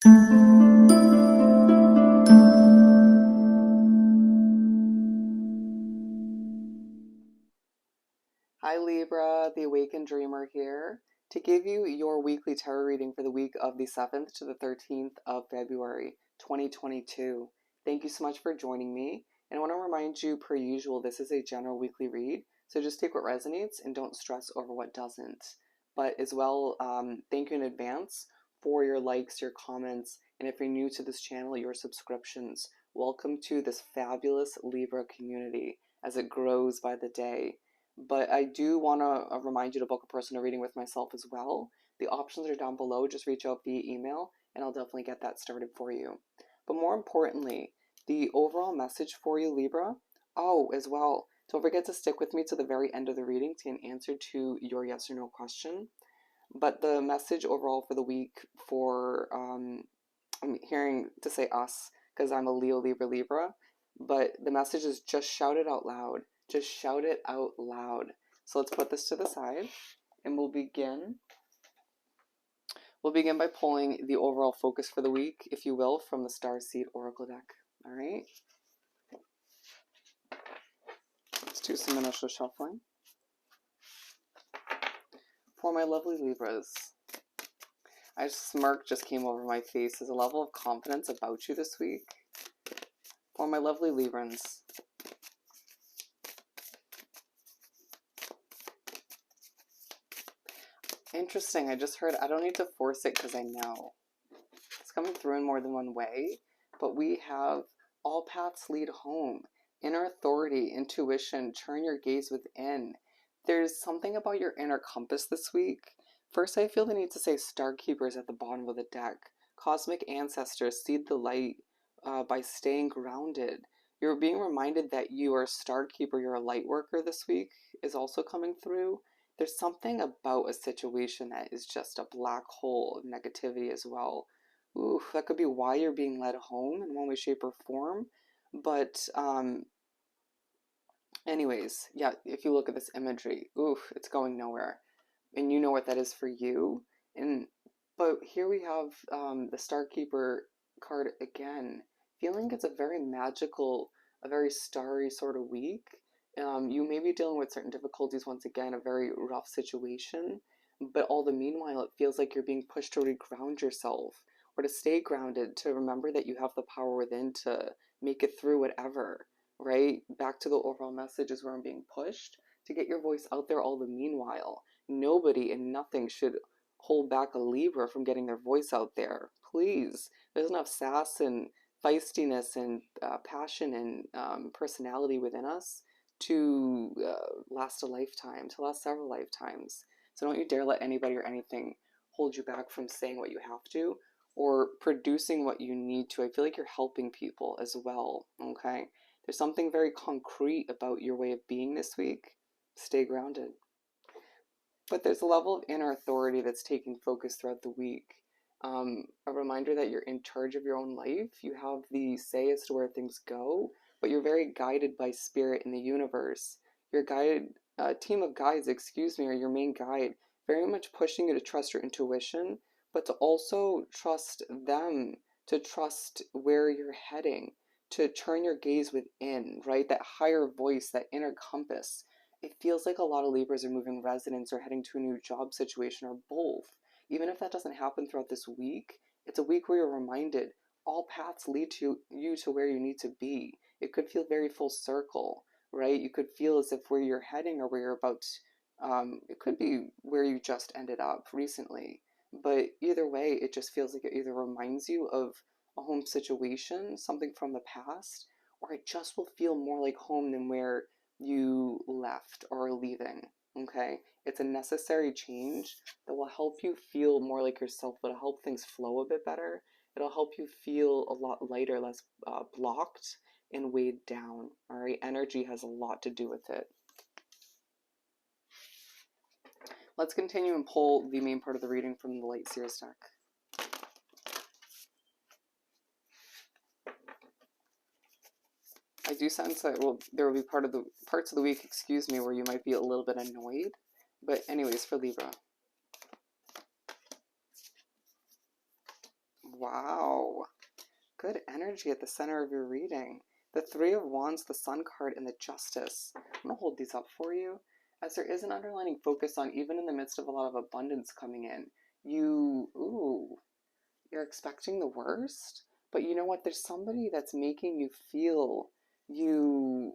Hi Libra, the Awakened Dreamer here to give you your weekly tarot reading for the week of the 7th to the 13th of February 2022. Thank you so much for joining me, and I want to remind you, per usual, this is a general weekly read, so just take what resonates and don't stress over what doesn't. But as well, thank you in advance for your likes, your comments, and if you're new to this channel, your subscriptions. Welcome to this fabulous Libra community as it grows by the day. But I do want to remind you to book a personal reading with myself as well. The options are down below. Just reach out via email and I'll definitely get that started for you. But more importantly, the overall message for you, Libra, as well, don't forget to stick with me to the very end of the reading to get an answer to your yes or no question. But the message overall for the week for, I'm hearing to say us because I'm a Leo, Libra, but the message is just shout it out loud. Just shout it out loud. So let's put this to the side and we'll begin. We'll begin by pulling the overall focus for the week, if you will, from the Starseed Oracle deck. All right. Let's do some initial shuffling. For my lovely Libras, a smirk just came over my face. There's a level of confidence about you this week. For my lovely Librans, interesting. I just heard I don't need to force it because I know. It's coming through in more than one way, but we have all paths lead home. Inner authority, intuition, turn your gaze within. There's something about your inner compass this week. First, I feel the need to say star keepers at the bottom of the deck. Cosmic ancestors, seed the light by staying grounded. You're being reminded that you are a star keeper, you're a light worker this week is also coming through. There's something about a situation that is just a black hole of negativity as well. Ooh, that could be why you're being led home in one way, shape, or form. But anyways, yeah, if you look at this imagery, oof, it's going nowhere. And you know what that is for you. But here we have the Star Keeper card again. Feeling it's a very magical, a very starry sort of week. You may be dealing with certain difficulties, once again, a very rough situation, but all the meanwhile, it feels like you're being pushed to reground yourself or to stay grounded, to remember that you have the power within to make it through whatever, right? Back to the overall message is where I'm being pushed to get your voice out there all the meanwhile. Nobody and nothing should hold back a Libra from getting their voice out there. Please. There's enough sass and feistiness and passion and personality within us to last a lifetime, to last several lifetimes. So don't you dare let anybody or anything hold you back from saying what you have to or producing what you need to. I feel like you're helping people as well, okay? There's something very concrete about your way of being this week. Stay grounded. But there's a level of inner authority that's taking focus throughout the week. A reminder that you're in charge of your own life. You have the say as to where things go, but you're very guided by spirit in the universe. Your guide, team of guides, or your main guide, very much pushing you to trust your intuition, but to also trust them, to trust where you're heading, to turn your gaze within, right? That higher voice, that inner compass. It feels like a lot of Libras are moving residence or heading to a new job situation or both. Even if that doesn't happen throughout this week, it's a week where you're reminded all paths lead to you to where you need to be. It could feel very full circle, right? You could feel as if where you're heading or where you're about, it could be where you just ended up recently. But either way, it just feels like it either reminds you of a home situation, something from the past, or it just will feel more like home than where you left or are leaving, okay? It's a necessary change that will help you feel more like yourself. It'll help things flow a bit better. It'll help you feel a lot lighter, less blocked and weighed down, all right? Energy has a lot to do with it. Let's continue and pull the main part of the reading from the Light Seers deck. I do sense that there will be parts of the week, where you might be a little bit annoyed. But anyways, for Libra. Wow. Good energy at the center of your reading. The Three of Wands, the Sun card, and the Justice. I'm going to hold these up for you. As there is an underlining focus on, even in the midst of a lot of abundance coming in, you're expecting the worst, but you know what? There's somebody that's making you feel you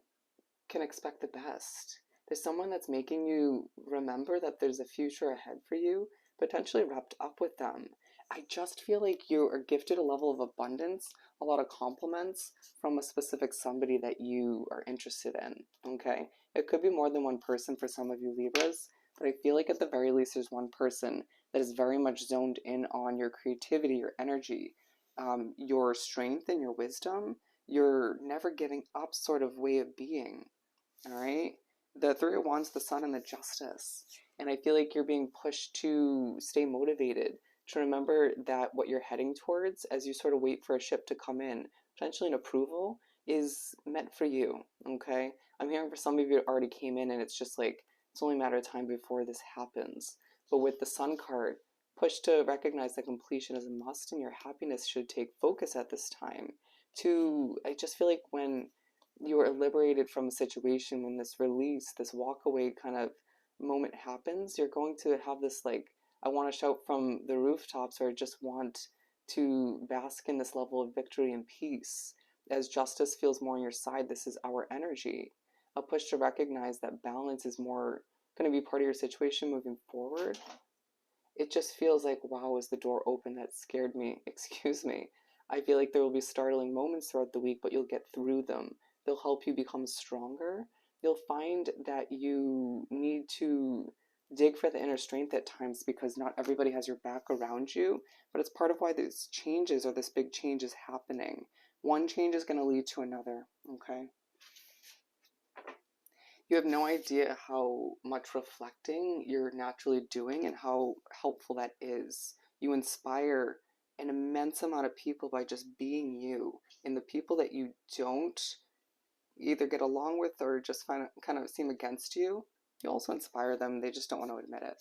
can expect the best. There's someone that's making you remember that there's a future ahead for you, potentially wrapped up with them. I just feel like you are gifted a level of abundance, a lot of compliments from a specific somebody that you are interested in, okay? It could be more than one person for some of you Libras, but I feel like at the very least there's one person that is very much zoned in on your creativity, your energy, your strength and your wisdom, your never giving up sort of way of being. All right. The Three of Wands, the Sun, and the Justice. And I feel like you're being pushed to stay motivated, to remember that what you're heading towards as you sort of wait for a ship to come in, potentially an approval, is meant for you. Okay. I'm hearing for some of you it already came in and it's just like, it's only a matter of time before this happens. But with the Sun card, pushed to recognize that completion is a must and your happiness should take focus at this time. I just feel like when you are liberated from a situation, when this release, this walk away kind of moment happens, you're going to have this like, I want to shout from the rooftops, or I just want to bask in this level of victory and peace. As justice feels more on your side, this is our energy. A push to recognize that balance is more going to be part of your situation moving forward. It just feels like, wow, is the door open? That scared me. Excuse me. I feel like there will be startling moments throughout the week, but you'll get through them. They'll help you become stronger. You'll find that you need to dig for the inner strength at times because not everybody has your back around you, but it's part of why these changes or this big change is happening. One change is going to lead to another, okay? You have no idea how much reflecting you're naturally doing and how helpful that is. You inspire an immense amount of people by just being you. And the people that you don't either get along with or just kind of seem against you, you also inspire them. They just don't want to admit it.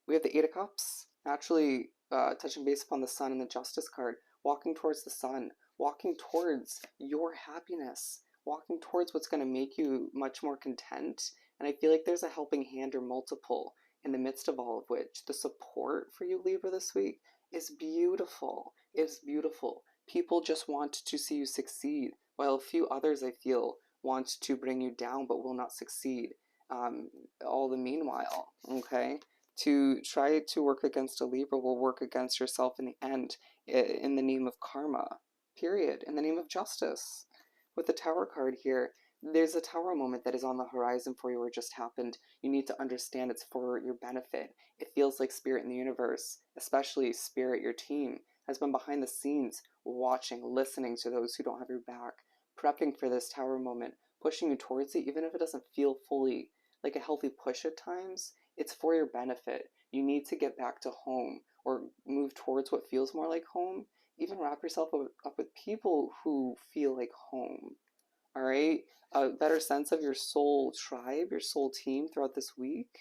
We have the Eight of Cups, naturally touching base upon the Sun and the Justice card, walking towards the Sun, walking towards your happiness, walking towards what's going to make you much more content. And I feel like there's a helping hand or multiple in the midst of all of which the support for you, Libra, this week is beautiful. It's beautiful. People just want to see you succeed, while a few others, I feel, want to bring you down but will not succeed. All the meanwhile, okay? To try to work against a Libra will work against yourself in the end, in the name of karma, period, in the name of justice. With the Tower card here, there's a Tower moment that is on the horizon for you or just happened. You need to understand it's for your benefit. It feels like Spirit in the universe, especially Spirit, your team, has been behind the scenes, watching, listening to those who don't have your back, prepping for this Tower moment, pushing you towards it, even if it doesn't feel fully like a healthy push at times. It's for your benefit. You need to get back to home or move towards what feels more like home. Even wrap yourself up with people who feel like home. All right? A better sense of your soul tribe, your soul team throughout this week.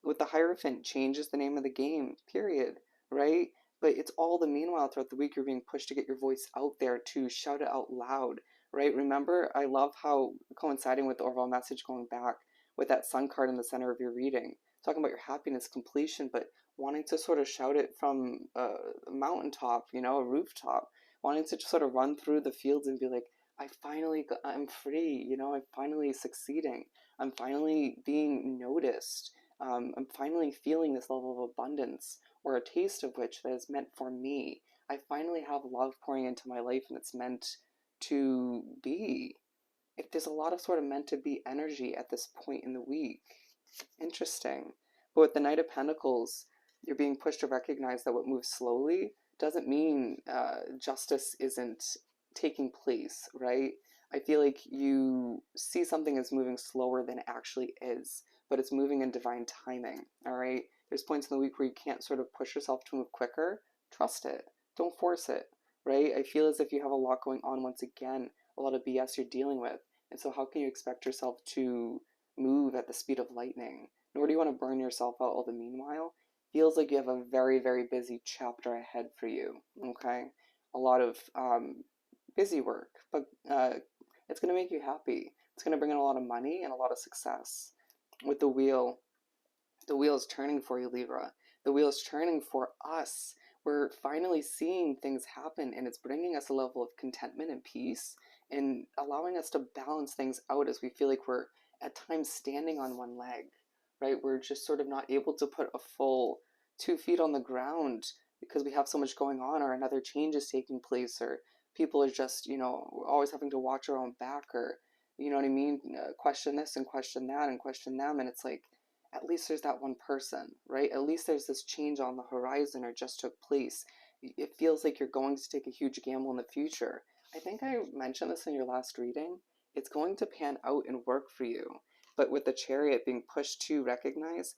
With the Hierophant, changes the name of the game, period. Right? But it's all the meanwhile throughout the week you're being pushed to get your voice out there, to shout it out loud. Right? Remember, I love how coinciding with the overall message going back with that Sun card in the center of your reading, talking about your happiness, completion, but wanting to sort of shout it from a mountaintop, a rooftop, wanting to just sort of run through the fields and be like, I'm free, I'm finally succeeding. I'm finally being noticed. I'm finally feeling this level of abundance, or a taste of which that is meant for me. I finally have love pouring into my life and it's meant to be. If there's a lot of sort of meant to be energy at this point in the week. Interesting. But with the Knight of Pentacles, you're being pushed to recognize that what moves slowly doesn't mean justice isn't taking place, right? I feel like you see something as moving slower than it actually is, but it's moving in divine timing, all right? There's points in the week where you can't sort of push yourself to move quicker. Trust it. Don't force it, right? I feel as if you have a lot going on once again, a lot of BS you're dealing with. And so how can you expect yourself to move at the speed of lightning? Nor do you want to burn yourself out all the meanwhile. feels like you have a very, very busy chapter ahead for you, okay? A lot of busy work, but it's going to make you happy. It's going to bring in a lot of money and a lot of success. With the wheel is turning for you, Libra. The wheel is turning for us. We're finally seeing things happen, and it's bringing us a level of contentment and peace and allowing us to balance things out as we feel like we're at times standing on one leg, right? We're just sort of not able to put a full 2 feet on the ground because we have so much going on, or another change is taking place, or people are just, always having to watch our own back, or, you know what I mean? Question this and question that and question them. And it's like, at least there's that one person, right? At least there's this change on the horizon or just took place. It feels like you're going to take a huge gamble in the future. I think I mentioned this in your last reading. It's going to pan out and work for you. But with the chariot being pushed to recognize,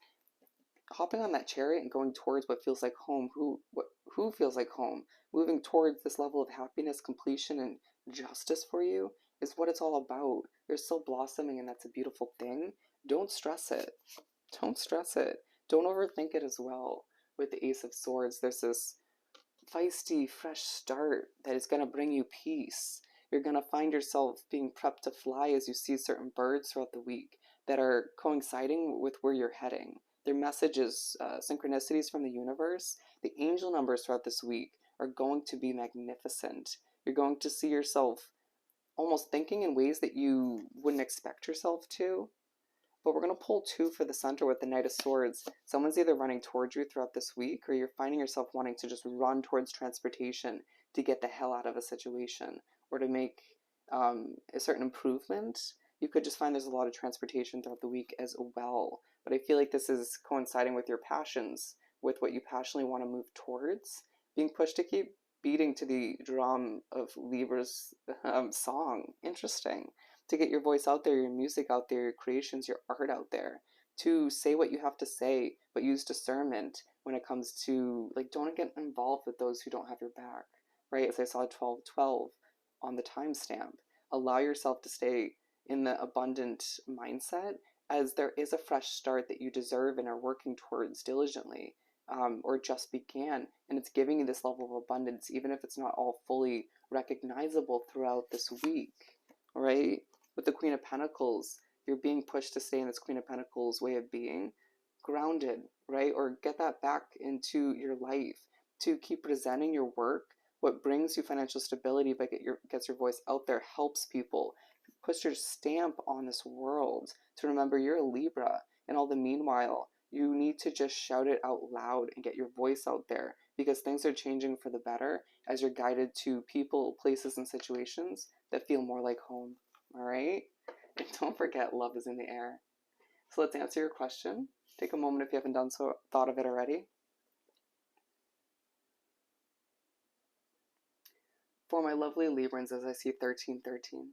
hopping on that chariot and going towards what feels like home, who feels like home, moving towards this level of happiness, completion, and justice for you is what it's all about. You're still blossoming, and that's a beautiful thing. Don't stress it. Don't stress it. Don't overthink it as well. With the Ace of Swords, there's this feisty, fresh start that is going to bring you peace. You're going to find yourself being prepped to fly as you see certain birds throughout the week that are coinciding with where you're heading. Their messages, synchronicities from the universe, the angel numbers throughout this week are going to be magnificent. You're going to see yourself almost thinking in ways that you wouldn't expect yourself to. But we're going to pull 2 for the center with the Knight of Swords. Someone's either running towards you throughout this week, or you're finding yourself wanting to just run towards transportation to get the hell out of a situation, or to make a certain improvement. You could just find there's a lot of transportation throughout the week as well. But I feel like this is coinciding with your passions, with what you passionately want to move towards, being pushed to keep beating to the drum of Libra's song. Interesting. To get your voice out there, your music out there, your creations, your art out there, to say what you have to say, but use discernment when it comes to, like, don't get involved with those who don't have your back, right? As I saw 12:12 on the timestamp, allow yourself to stay in the abundant mindset, as there is a fresh start that you deserve and are working towards diligently, or just began, and it's giving you this level of abundance, even if it's not all fully recognizable throughout this week, right? With the Queen of Pentacles, you're being pushed to stay in this Queen of Pentacles way of being, grounded, right? Or get that back into your life, to keep presenting your work. What brings you financial stability, but gets your voice out there, helps people, puts your stamp on this world, to remember you're a Libra. And all the meanwhile, you need to just shout it out loud and get your voice out there, because things are changing for the better as you're guided to people, places, and situations that feel more like home. All right? And don't forget, love is in the air. So let's answer your question. Take a moment if you haven't done so, thought of it already. For my lovely Librans, as I see 1313.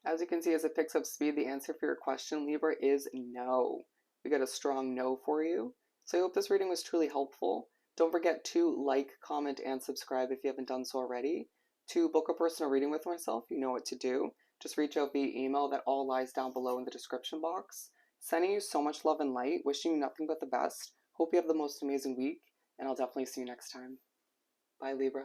As you can see, as it picks up speed, the answer for your question, Libra, is no. We got a strong no for you. So I hope this reading was truly helpful. Don't forget to like, comment, and subscribe if you haven't done so already. To book a personal reading with myself, you know what to do. Just reach out via email. That all lies down below in the description box. Sending you so much love and light. Wishing you nothing but the best. Hope you have the most amazing week. And I'll definitely see you next time. Bye, Libra.